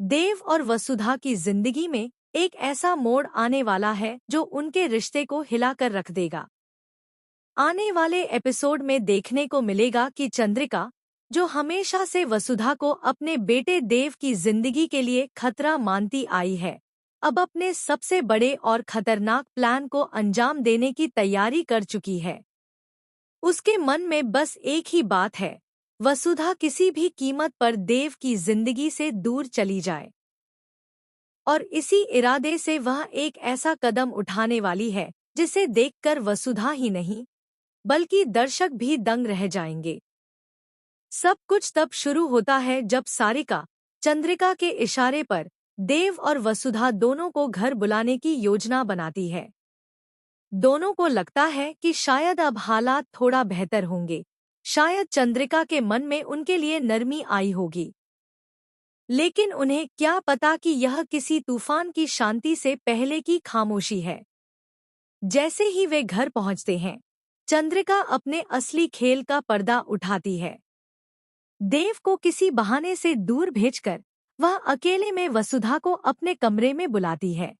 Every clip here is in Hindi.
देव और वसुधा की जिंदगी में एक ऐसा मोड़ आने वाला है जो उनके रिश्ते को हिलाकर रख देगा। आने वाले एपिसोड में देखने को मिलेगा कि चंद्रिका, जो हमेशा से वसुधा को अपने बेटे देव की जिंदगी के लिए खतरा मानती आई है, अब अपने सबसे बड़े और खतरनाक प्लान को अंजाम देने की तैयारी कर चुकी है। उसके मन में बस एक ही बात है, वसुधा किसी भी कीमत पर देव की जिंदगी से दूर चली जाए। और इसी इरादे से वह एक ऐसा कदम उठाने वाली है जिसे देखकर वसुधा ही नहीं बल्कि दर्शक भी दंग रह जाएंगे। सब कुछ तब शुरू होता है जब सारिका चंद्रिका के इशारे पर देव और वसुधा दोनों को घर बुलाने की योजना बनाती है। दोनों को लगता है कि शायद अब हालात थोड़ा बेहतर होंगे, शायद चंद्रिका के मन में उनके लिए नरमी आई होगी। लेकिन उन्हें क्या पता कि यह किसी तूफान की शांति से पहले की खामोशी है। जैसे ही वे घर पहुंचते हैं, चंद्रिका अपने असली खेल का पर्दा उठाती है। देव को किसी बहाने से दूर भेजकर वह अकेले में वसुधा को अपने कमरे में बुलाती है।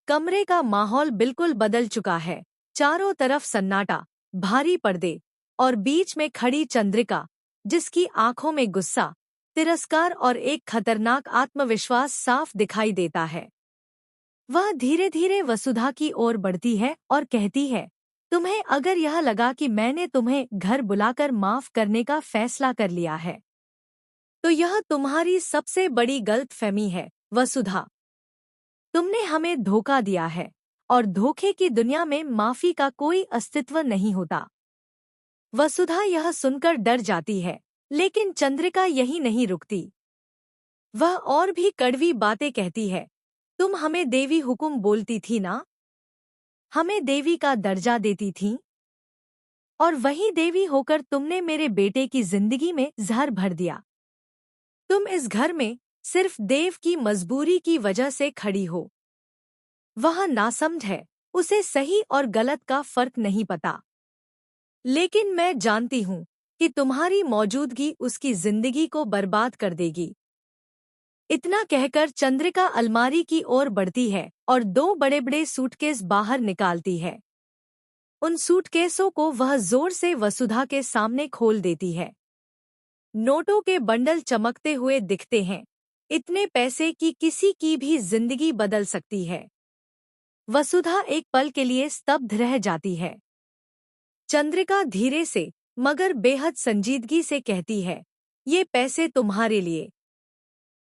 कमरे का माहौल बिल्कुल बदल चुका है। चारों तरफ सन्नाटा, भारी पर्दे और बीच में खड़ी चंद्रिका, जिसकी आंखों में गुस्सा, तिरस्कार और एक खतरनाक आत्मविश्वास साफ दिखाई देता है। वह धीरे धीरे वसुधा की ओर बढ़ती है और कहती है, तुम्हें अगर यह लगा कि मैंने तुम्हें घर बुलाकर माफ करने का फैसला कर लिया है, तो यह तुम्हारी सबसे बड़ी गलतफहमी है वसुधा। तुमने हमें धोखा दिया है और धोखे की दुनिया में माफी का कोई अस्तित्व नहीं होता। वसुधा यह सुनकर डर जाती है, लेकिन चंद्रिका यही नहीं रुकती। वह और भी कड़वी बातें कहती है, तुम हमें देवी हुकुम बोलती थी ना, हमें देवी का दर्जा देती थी, और वही देवी होकर तुमने मेरे बेटे की जिंदगी में जहर भर दिया। तुम इस घर में सिर्फ देव की मजबूरी की वजह से खड़ी हो। वह नासमझ है, उसे सही और गलत का फर्क नहीं पता। लेकिन मैं जानती हूँ कि तुम्हारी मौजूदगी उसकी जिंदगी को बर्बाद कर देगी। इतना कहकर चंद्रिका अलमारी की ओर बढ़ती है और दो बड़े बड़े सूटकेस बाहर निकालती है। उन सूटकेसों को वह जोर से वसुधा के सामने खोल देती है। नोटों के बंडल चमकते हुए दिखते हैं, इतने पैसे कि किसी की भी जिंदगी बदल सकती है। वसुधा एक पल के लिए स्तब्ध रह जाती है। चंद्रिका धीरे से मगर बेहद संजीदगी से कहती है, ये पैसे तुम्हारे लिए,